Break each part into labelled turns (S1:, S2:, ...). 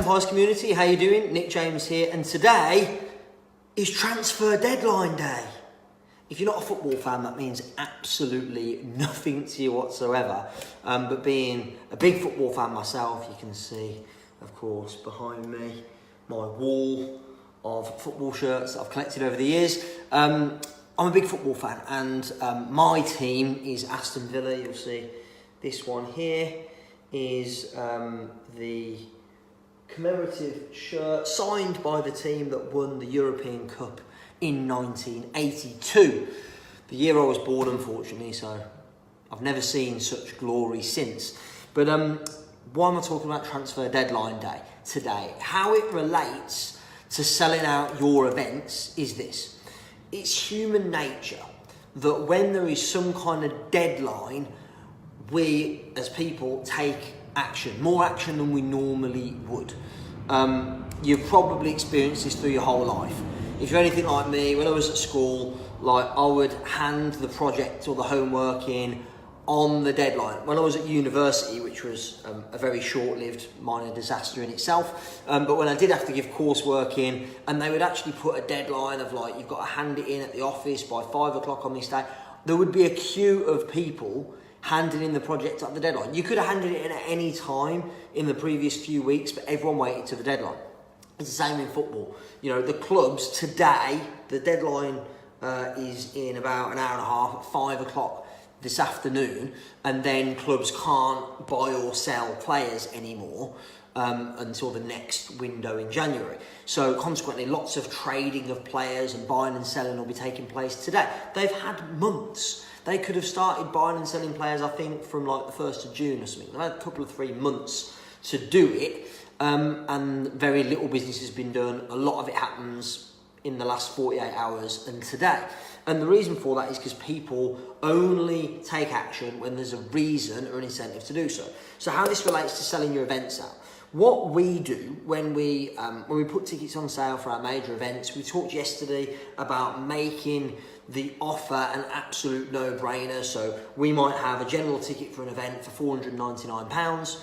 S1: Empires community, how you doing? Nick James here, and today is transfer deadline day. If you're not a football fan, that means absolutely nothing to you whatsoever. But being a big football fan myself, you can see, of course, behind me, my wall of football shirts that I've collected over the years. I'm a big football fan, and my team is Aston Villa. You'll see this one here is the commemorative shirt signed by the team that won the European Cup in 1982. The year I was born, unfortunately, so I've never seen such glory since. But why am I talking about transfer deadline day today? How it relates to selling out your events is this. It's human nature that when there is some kind of deadline, we as people take action, more action than we normally would. You've probably experienced this through your whole life. If you're anything like me, when I was at school, I would hand the project or the homework in on the deadline. When I was at university, which was a very short-lived minor disaster in itself, but when I did have to give coursework in, and they would actually put a deadline of you've got to hand it in at the office by 5 o'clock on this day, there would be a queue of people handing in the project at the deadline. You could have handed it in at any time in the previous few weeks, but everyone waited to the deadline. It's the same in football. You know, the clubs today, the deadline is in about an hour and a half at 5 o'clock this afternoon, and then clubs can't buy or sell players anymore until the next window in January. So consequently, lots of trading of players and buying and selling will be taking place today. They've had months. They could have started buying and selling players, I think, from the 1st of June or something. They've had a couple of 3 months to do it, and very little business has been done. A lot of it happens in the last 48 hours and today. And the reason for that is because people only take action when there's a reason or an incentive to do so. So how this relates to selling your events out. What we do when we put tickets on sale for our major events, we talked yesterday about making the offer an absolute no-brainer. So we might have a general ticket for an event for £499.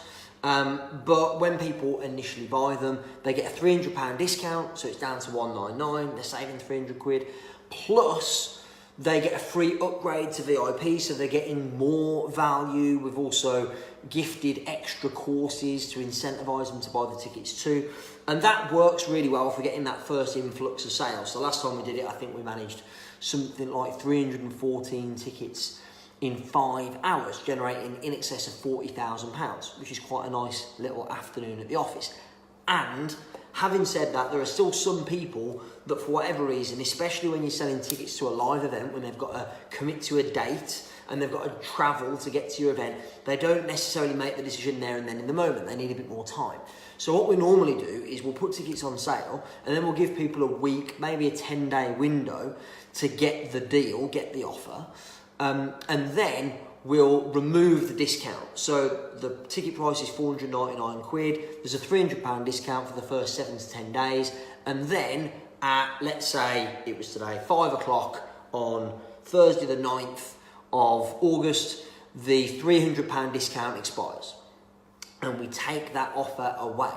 S1: But when people initially buy them, they get a £300 discount, so it's down to £199. They're saving 300 quid. Plus, they get a free upgrade to VIP, so they're getting more value. We've also gifted extra courses to incentivise them to buy the tickets too. And that works really well for getting that first influx of sales. So last time we did it, I think we managed something like 314 tickets in 5 hours, generating in excess of £40,000, which is quite a nice little afternoon at the office. And having said that, there are still some people that for whatever reason, especially when you're selling tickets to a live event, when they've got to commit to a date and they've got to travel to get to your event, they don't necessarily make the decision there and then in the moment. They need a bit more time. So what we normally do is we'll put tickets on sale, and then we'll give people a week, maybe a 10-day window to get the deal, get the offer. And then we'll remove the discount. So the ticket price is 499 quid. There's a £300 discount for the first 7 to 10 days. And then at, let's say it was today, 5 o'clock on Thursday the 9th of August, the £300 discount expires. And we take that offer away.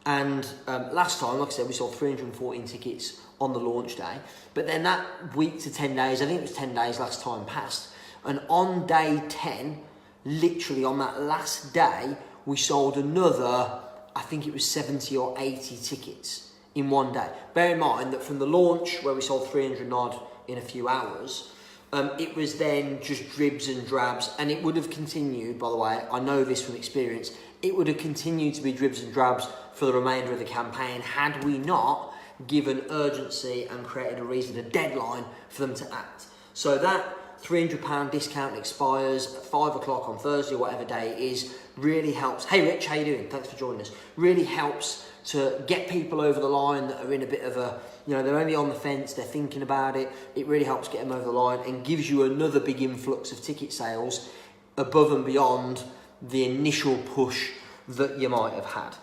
S1: And last time, like I said, we sold 314 tickets on the launch day. But then that week to 10 days, I think it was 10 days last time passed. And on day 10, literally on that last day, we sold another, I think it was 70 or 80 tickets in one day. Bear in mind that from the launch, where we sold 300 odd in a few hours, it was then just dribs and drabs, and it would have continued, by the way, I know this from experience, it would have continued to be dribs and drabs for the remainder of the campaign had we not given urgency and created a reason, a deadline for them to act. So that £300 discount expires at 5 o'clock on Thursday, whatever day it is, really helps. Hey Rich, how you doing? Thanks for joining us. Really helps to get people over the line that are in a bit of a, they're only on the fence, they're thinking about it. It really helps get them over the line and gives you another big influx of ticket sales above and beyond the initial push that you might have had.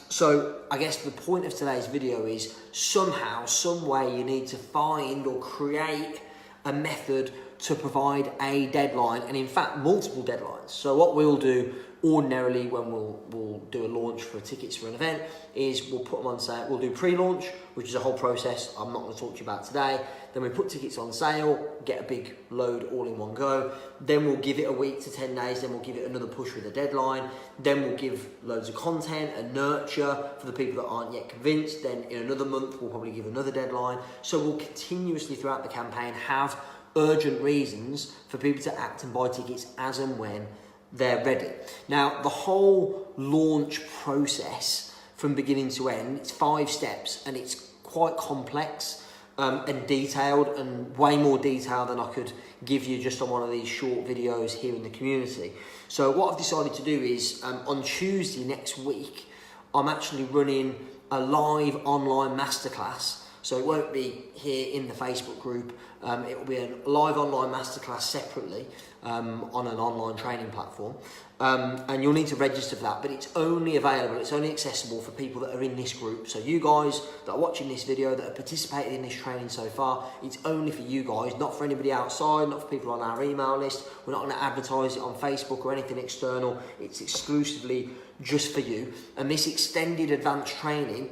S1: So I guess the point of today's video is somehow, some way you need to find or create a method to provide a deadline, and in fact multiple deadlines. So what we'll do ordinarily when we'll do a launch for tickets for an event is we'll put them on sale. We'll do pre-launch, which is a whole process I'm not going to talk to you about today. Then we put tickets on sale, get a big load all in one go. Then we'll give it a week to 10 days. Then we'll give it another push with a deadline. Then we'll give loads of content and nurture for the people that aren't yet convinced. Then in another month, we'll probably give another deadline. So we'll continuously throughout the campaign have urgent reasons for people to act and buy tickets as and when they're ready. Now, the whole launch process from beginning to end, it's 5 steps, and it's quite complex and detailed, and way more detailed than I could give you just on one of these short videos here in the community. So what I've decided to do is on Tuesday next week, I'm actually running a live online masterclass. So it won't be here in the Facebook group. It will be a live online masterclass separately on an online training platform. And you'll need to register for that, but it's only available, it's only accessible for people that are in this group. So you guys that are watching this video, that have participated in this training so far, it's only for you guys, not for anybody outside, not for people on our email list. We're not going to advertise it on Facebook or anything external. It's exclusively just for you. And this extended advanced training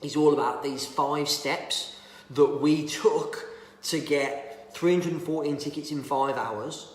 S1: is all about these 5 steps that we took to get 314 tickets in 5 hours,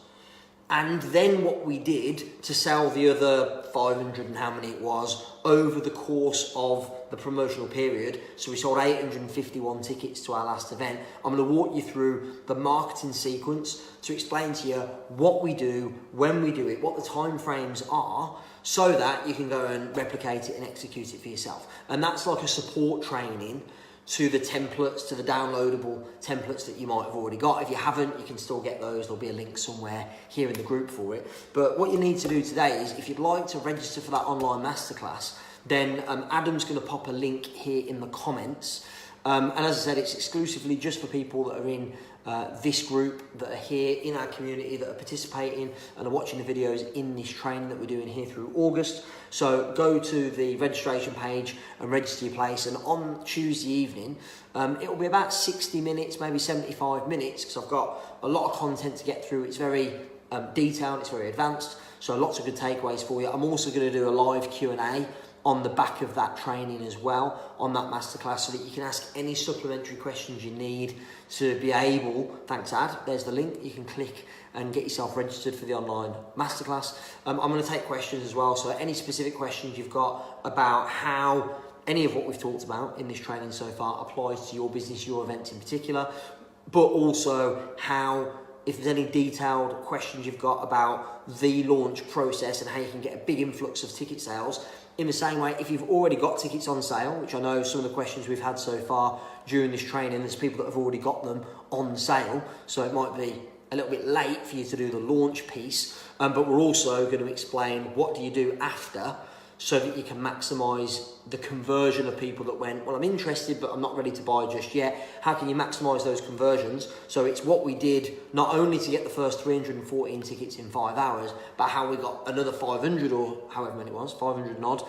S1: and then what we did to sell the other 500 and how many it was over the course of the promotional period. So we sold 851 tickets to our last event. I'm going to walk you through the marketing sequence to explain to you what we do, when we do it, what the time frames are, so that you can go and replicate it and execute it for yourself. And that's like a support training to the templates, to the downloadable templates that you might have already got. If you haven't, you can still get those. There'll be a link somewhere here in the group for it. But what you need to do today is, if you'd like to register for that online masterclass, then Adam's going to pop a link here in the comments. And as I said, it's exclusively just for people that are in this group, that are here in our community, that are participating and are watching the videos in this training that we're doing here through August. So go to the registration page and register your place. And on Tuesday evening, it will be about 60 minutes, maybe 75 minutes, because I've got a lot of content to get through. It's very detailed, it's very advanced, so lots of good takeaways for you. I'm also going to do a live Q&A on the back of that training as well, on that masterclass, so that you can ask any supplementary questions you need to be able, thanks Ad, there's the link, you can click and get yourself registered for the online masterclass. I'm going to take questions as well, so any specific questions you've got about how any of what we've talked about in this training so far applies to your business, your events in particular, but also how, if there's any detailed questions you've got about the launch process and how you can get a big influx of ticket sales. In the same way, if you've already got tickets on sale, which I know some of the questions we've had so far during this training, there's people that have already got them on sale, so it might be a little bit late for you to do the launch piece, but we're also going to explain what do you do after, so that you can maximise the conversion of people that went, well, I'm interested, but I'm not ready to buy just yet. How can you maximise those conversions? So it's what we did, not only to get the first 314 tickets in 5 hours, but how we got another 500, or however many it was, 500 and odd,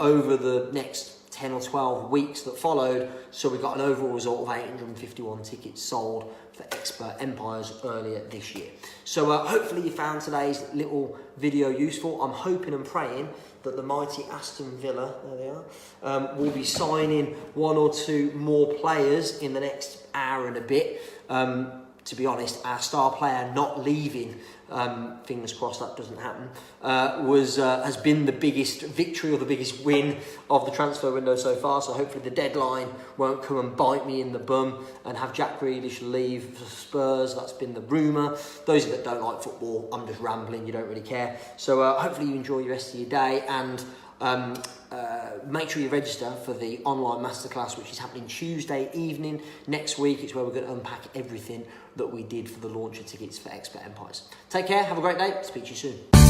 S1: over the next 10 or 12 weeks that followed. So we got an overall result of 851 tickets sold for Expert Empires earlier this year. So hopefully you found today's little video useful. I'm hoping and praying that the mighty Aston Villa, there they are, will be signing 1 or 2 more players in the next hour and a bit. To be honest, our star player not leaving, fingers crossed that doesn't happen, has been the biggest victory or the biggest win of the transfer window so far. So hopefully the deadline won't come and bite me in the bum and have Jack Grealish leave for Spurs. That's been the rumour. Those that don't like football, I'm just rambling, you don't really care. So hopefully you enjoy the rest of your day, and make sure you register for the online masterclass, which is happening Tuesday evening next week. It's where we're going to unpack everything that we did for the launch of tickets for Expert Empires. Take care, have a great day, speak to you soon.